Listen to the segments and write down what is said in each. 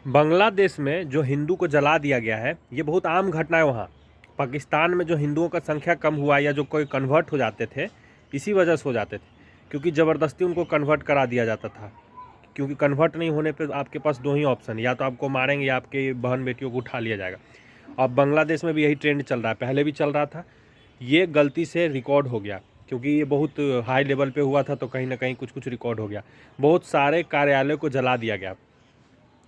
बांग्लादेश में जो हिंदू को जला दिया गया है, ये बहुत आम घटना है वहाँ। पाकिस्तान में जो हिंदुओं का संख्या कम हुआ या जो कोई कन्वर्ट हो जाते थे, इसी वजह से हो जाते थे, क्योंकि ज़बरदस्ती उनको कन्वर्ट करा दिया जाता था। क्योंकि कन्वर्ट नहीं होने पे आपके पास दो ही ऑप्शन, या तो आपको मारेंगे या आपके बहन बेटियों को उठा लिया जाएगा। अब बांग्लादेश में भी यही ट्रेंड चल रहा है, पहले भी चल रहा था। ये गलती से रिकॉर्ड हो गया, क्योंकि ये बहुत हाई लेवल पे हुआ था, तो कहीं ना कहीं कुछ कुछ रिकॉर्ड हो गया। बहुत सारे कार्यालय को जला दिया गया।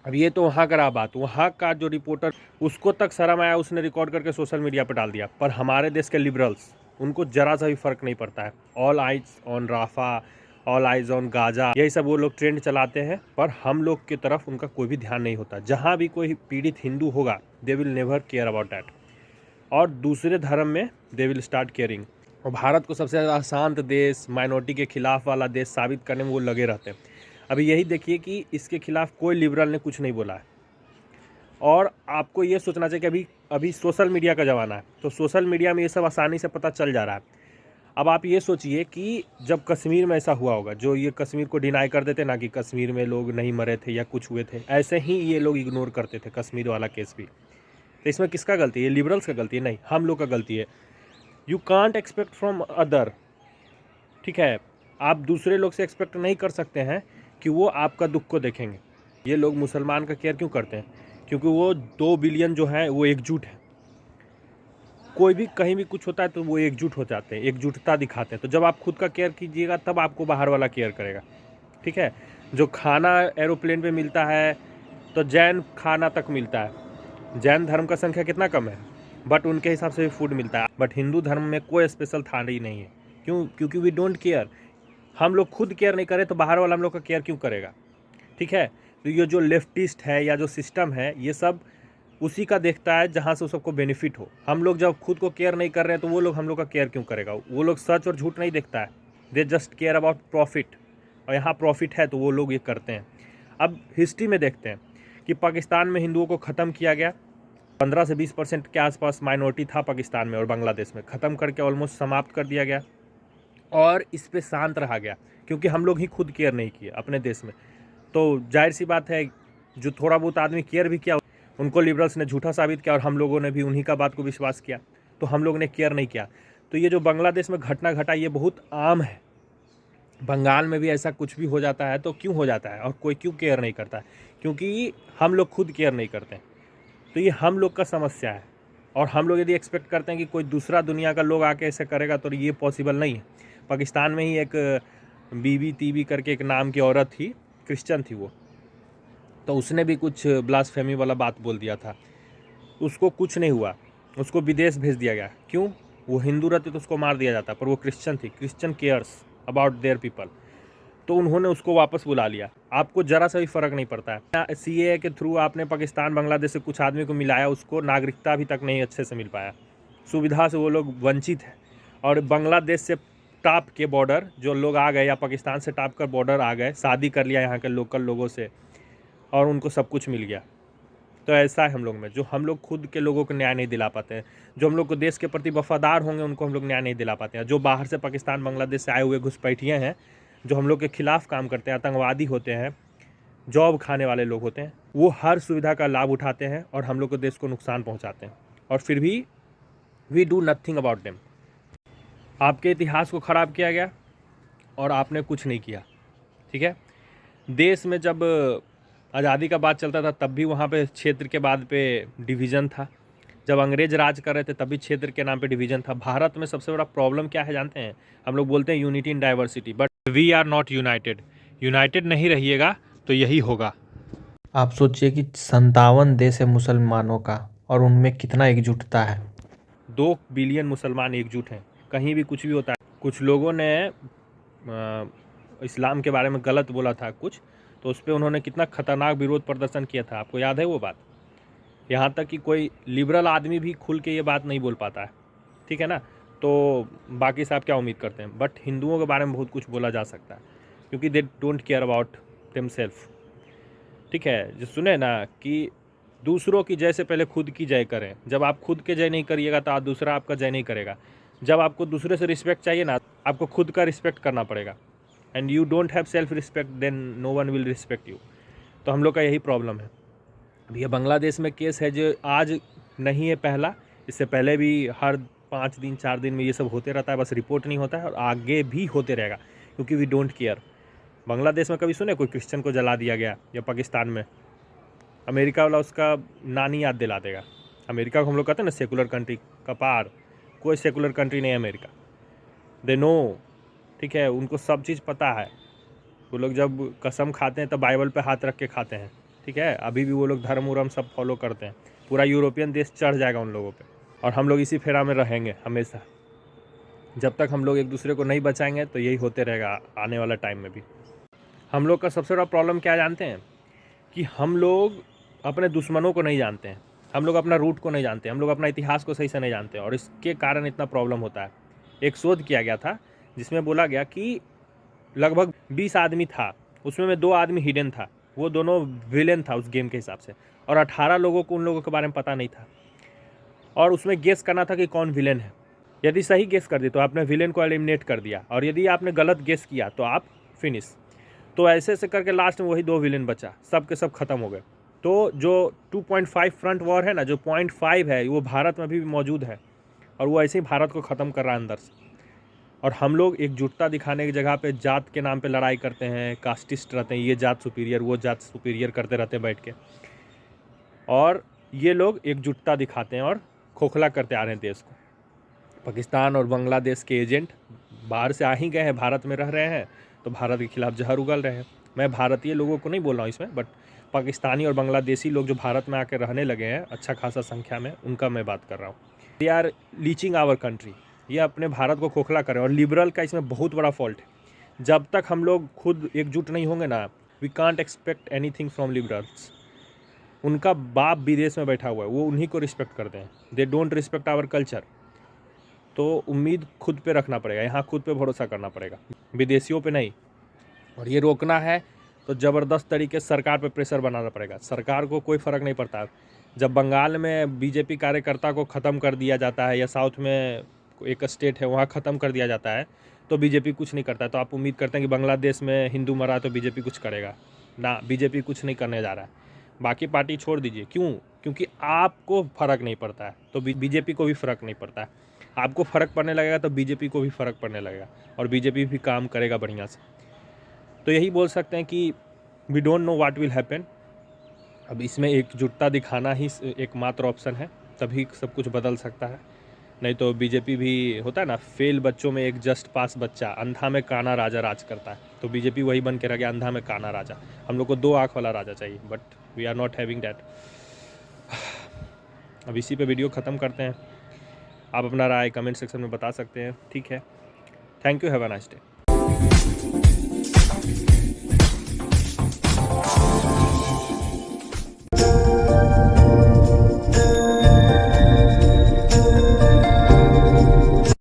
अब ये तो वहाँ का रहा बात, वहाँ का जो रिपोर्टर, उसको तक शर्म आया, उसने रिकॉर्ड करके सोशल मीडिया पर डाल दिया। पर हमारे देश के लिबरल्स, उनको जरा सा भी फर्क नहीं पड़ता है। All eyes on Rafah, all eyes on Gaza, यही सब वो लोग ट्रेंड चलाते हैं, पर हम लोग की तरफ उनका कोई भी ध्यान नहीं होता। जहाँ भी कोई पीड़ित हिंदू होगा, they will never care about that. और दूसरे धर्म में दे विल स्टार्ट केयरिंग। और भारत को सबसे ज़्यादा शांत देश, माइनॉरिटी के खिलाफ वाला देश साबित करने में वो लगे रहते हैं। अभी यही देखिए कि इसके खिलाफ कोई लिबरल ने कुछ नहीं बोला है। और आपको ये सोचना चाहिए कि अभी अभी सोशल मीडिया का ज़माना है, तो सोशल मीडिया में ये सब आसानी से पता चल जा रहा है। अब आप ये सोचिए कि जब कश्मीर में ऐसा हुआ होगा, जो ये कश्मीर को डिनाई कर देते ना कि कश्मीर में लोग नहीं मरे थे या कुछ हुए थे, ऐसे ही ये लोग इग्नोर करते थे कश्मीर वाला केस भी। तो इसमें किसका गलती है? ये लिबरल्स का गलती है? नहीं, हम लोग का गलती है। You can't expect from other, ठीक है, आप दूसरे लोग से एक्सपेक्ट नहीं कर सकते हैं कि वो आपका दुख को देखेंगे। ये लोग मुसलमान का केयर क्यों करते हैं? क्योंकि वो 2 बिलियन जो है वो एकजुट है। कोई भी कहीं भी कुछ होता है तो वो एकजुट हो जाते हैं, एकजुटता दिखाते हैं। तो जब आप खुद का केयर कीजिएगा, तब आपको बाहर वाला केयर करेगा, ठीक है। जो खाना एरोप्लेन पे मिलता है, तो जैन खाना तक मिलता है। जैन धर्म का संख्या कितना कम है, बट उनके हिसाब से भी फूड मिलता है। बट हिंदू धर्म में कोई स्पेशल थाली नहीं है। क्यों? क्योंकि वी डोंट केयर। हम लोग खुद केयर नहीं करें तो बाहर वाला हम लोग का केयर क्यों करेगा, ठीक है। तो ये जो लेफ्टिस्ट है या जो सिस्टम है, ये सब उसी का देखता है जहाँ से सबको बेनिफिट हो। हम लोग जब खुद को केयर नहीं कर रहे हैं, तो वो लोग हम लोग का केयर क्यों करेगा? वो लोग सच और झूठ नहीं देखता है, they just care about profit. और यहाँ प्रॉफिट है तो वो लोग ये करते हैं। अब हिस्ट्री में देखते हैं कि पाकिस्तान में हिंदुओं को ख़त्म किया गया। 15 से 20% के आसपास माइनॉरिटी था पाकिस्तान में और बांग्लादेश में, ख़त्म करके ऑलमोस्ट समाप्त कर दिया गया। और इस पे शांत रहा गया, क्योंकि हम लोग ही खुद केयर नहीं किए अपने देश में। तो जाहिर सी बात है, जो थोड़ा बहुत आदमी केयर भी किया, उनको लिबरल्स ने झूठा साबित किया, और हम लोगों ने भी उन्हीं का बात को विश्वास किया, तो हम लोग ने केयर नहीं किया। तो ये जो बांग्लादेश में घटना घटा, ये बहुत आम है। बंगाल में भी ऐसा कुछ भी हो जाता है, तो क्यों हो जाता है और कोई क्यों केयर नहीं करता है? क्योंकि हम लोग खुद केयर नहीं करते हैं। तो ये हम लोग का समस्या है। और हम लोग यदि एक्सपेक्ट करते हैं कि कोई दूसरा दुनिया का लोग आके ऐसे करेगा, तो ये पॉसिबल नहीं है। पाकिस्तान में ही एक बीबी तीबी करके एक नाम की औरत थी, क्रिश्चियन थी वो, तो उसने भी कुछ ब्लास्फेमी वाला बात बोल दिया था। उसको कुछ नहीं हुआ, उसको विदेश भेज दिया गया। क्यों? वो हिंदू रहती तो उसको मार दिया जाता, पर वो क्रिश्चियन थी। Christian cares about their people, तो उन्होंने उसको वापस बुला लिया। आपको जरा सा भी फर्क नहीं पड़ता है। सीएए के थ्रू आपने पाकिस्तान बांग्लादेश से कुछ आदमी को मिलाया, उसको नागरिकता अभी तक नहीं अच्छे से मिल पाया। सुविधा से वो लोग वंचित हैं। और बांग्लादेश से टाप के बॉर्डर जो लोग आ गए, या पाकिस्तान से टाप कर बॉर्डर आ गए, शादी कर लिया यहाँ के लोकल लोगों से, और उनको सब कुछ मिल गया। तो ऐसा है हम लोग में, जो हम लोग खुद के लोगों को न्याय नहीं दिला पाते हैं। जो हम लोग को देश के प्रति वफादार होंगे, उनको हम लोग न्याय नहीं दिला पाते हैं। जो बाहर से पाकिस्तान बांग्लादेश से आए हुए घुसपैठिए हैं, जो हम लोग के खिलाफ काम करते हैं, आतंकवादी होते हैं, जॉब खाने वाले लोग होते हैं, वो हर सुविधा का लाभ उठाते हैं और हम लोग को देश को नुकसान पहुंचाते हैं। और फिर भी we do nothing about them. आपके इतिहास को ख़राब किया गया और आपने कुछ नहीं किया, ठीक है। देश में जब आज़ादी का बात चलता था, तब भी वहाँ पे क्षेत्र के बाद पे डिवीज़न था। जब अंग्रेज राज कर रहे थे, तभी क्षेत्र के नाम पे डिवीज़न था। भारत में सबसे बड़ा प्रॉब्लम क्या है जानते हैं? हम लोग बोलते हैं unity in diversity, but we are not united. United नहीं रहिएगा तो यही होगा। आप सोचिए कि 57 देश है मुसलमानों का, और उनमें कितना एकजुटता है। 2 बिलियन मुसलमान एकजुट हैं। कहीं भी कुछ भी होता है, कुछ लोगों ने इस्लाम के बारे में गलत बोला था कुछ, तो उस पर उन्होंने कितना खतरनाक विरोध प्रदर्शन किया था, आपको याद है वो बात? यहाँ तक कि कोई लिबरल आदमी भी खुल के ये बात नहीं बोल पाता है, ठीक है ना। तो बाकी साहब क्या उम्मीद करते हैं? बट हिंदुओं के बारे में बहुत कुछ बोला जा सकता है, क्योंकि they don't care about them self, ठीक है। जो सुने ना कि दूसरों की जय से पहले खुद की जय करें। जब आप खुद के जय नहीं करिएगा, तो दूसरा आपका जय नहीं करेगा। जब आपको दूसरे से रिस्पेक्ट चाहिए ना, आपको खुद का रिस्पेक्ट करना पड़ेगा। And you don't have self respect, then no one will respect you. तो हम लोग का यही प्रॉब्लम है। अब ये बांग्लादेश में केस है जो आज नहीं है पहला, इससे पहले भी हर 5 दिन 4 दिन में ये सब होते रहता है, बस रिपोर्ट नहीं होता है और आगे भी होते रहेगा क्योंकि वी डोंट केयर। बांग्लादेश में कभी सुने कोई क्रिश्चियन को जला दिया गया, या पाकिस्तान में? अमेरिका वाला उसका नानी याद दिला देगा। अमेरिका को हम लोग कहते हैं ना सेकुलर कंट्री, कपार, कोई सेकुलर कंट्री नहीं है अमेरिका। दे नो, ठीक है, उनको सब चीज़ पता है। वो लोग जब कसम खाते हैं तो बाइबल पे हाथ रख के खाते हैं, ठीक है। अभी भी वो लोग धर्म उर्म सब फॉलो करते हैं। पूरा यूरोपियन देश चढ़ जाएगा उन लोगों पे, और हम लोग इसी फेरा में रहेंगे हमेशा। जब तक हम लोग एक दूसरे को नहीं बचाएंगे तो यही होते रहेगा आने वाला टाइम में भी। हम लोग का सबसे बड़ा प्रॉब्लम क्या जानते हैं? कि हम लोग अपने दुश्मनों को नहीं जानते हैं, हम लोग अपना रूट को नहीं जानते, हम लोग अपना इतिहास को सही से नहीं जानते, और इसके कारण इतना प्रॉब्लम होता है। एक शोध किया गया था जिसमें बोला गया कि लगभग 20 आदमी था, उसमें में 2 आदमी हिडन था, वो दोनों विलेन था उस गेम के हिसाब से, और 18 लोगों को उन लोगों के बारे में पता नहीं था, और उसमें गेस करना था कि कौन विलेन है। यदि सही गेस कर दी तो आपने विलेन को एलिमिनेट कर दिया, और यदि आपने गलत गेस किया तो आप फिनिश। तो ऐसे ऐसे करके लास्ट में वही 2 विलेन बचा, सब के सब खत्म हो गए। तो जो 2.5 फ्रंट वॉर है ना, जो 0.5 है, वो भारत में भी मौजूद है, और वो ऐसे ही भारत को ख़त्म कर रहा है अंदर से। और हम लोग एकजुटता दिखाने की जगह पे जात के नाम पे लड़ाई करते हैं, कास्टिस्ट रहते हैं, ये जात सुपीरियर वो जात सुपीरियर करते रहते हैं बैठ के, और ये लोग एकजुटता दिखाते हैं और खोखला करते आ रहे हैं देश को। पाकिस्तान और बांग्लादेश के एजेंट बाहर से आ ही गए हैं, भारत में रह रहे हैं, तो भारत के खिलाफ जहर उगल रहे हैं। मैं भारतीय लोगों को नहीं बोल रहा हूँ इसमें, बट पाकिस्तानी और बांग्लादेशी लोग जो भारत में आकर रहने लगे हैं अच्छा खासा संख्या में, उनका मैं बात कर रहा हूँ। They are leeching our country, ये अपने भारत को खोखला कर रहे हैं, और लिबरल का इसमें बहुत बड़ा फॉल्ट है। जब तक हम लोग खुद एकजुट नहीं होंगे ना, we can't expect anything from liberals. उनका बाप विदेश में बैठा हुआ है, वो उन्हीं को रिस्पेक्ट करते हैं, they don't respect our culture. तो उम्मीद खुद पे रखना पड़ेगा, यहाँ खुद पे भरोसा करना पड़ेगा, विदेशियों पे नहीं। और ये रोकना है तो ज़बरदस्त तरीके से सरकार पे प्रेशर बनाना पड़ेगा। सरकार को कोई फ़र्क नहीं पड़ता। जब बंगाल में बीजेपी कार्यकर्ता को ख़त्म कर दिया जाता है, या साउथ में एक स्टेट है वहाँ ख़त्म कर दिया जाता है, तो बीजेपी कुछ नहीं करता है। तो आप उम्मीद करते हैं कि बांग्लादेश में हिंदू मरा तो बीजेपी कुछ करेगा ना? बीजेपी कुछ नहीं करने जा रहा है। बाकी पार्टी छोड़ दीजिए, क्यों? क्योंकि आपको फ़र्क नहीं पड़ता है, तो बीजेपी को भी फ़र्क नहीं पड़ता है। आपको फ़र्क पड़ने लगेगा तो बीजेपी को भी फ़र्क पड़ने लगेगा, और बीजेपी भी काम करेगा बढ़िया से। तो यही बोल सकते हैं कि we don't know what will happen. अब इसमें एकजुटता दिखाना ही एकमात्र ऑप्शन है, तभी सब कुछ बदल सकता है। नहीं तो बीजेपी भी होता है ना, फेल बच्चों में एक जस्ट पास बच्चा, अंधा में काना राजा राज करता है। तो बीजेपी वही बन के रह गया, अंधा में काना राजा। हम लोग को 2 आँख वाला राजा चाहिए, but we are not having that. अब इसी पे वीडियो ख़त्म करते हैं। आप अपना राय कमेंट सेक्शन में बता सकते हैं, ठीक है। Thank you, have a nice day.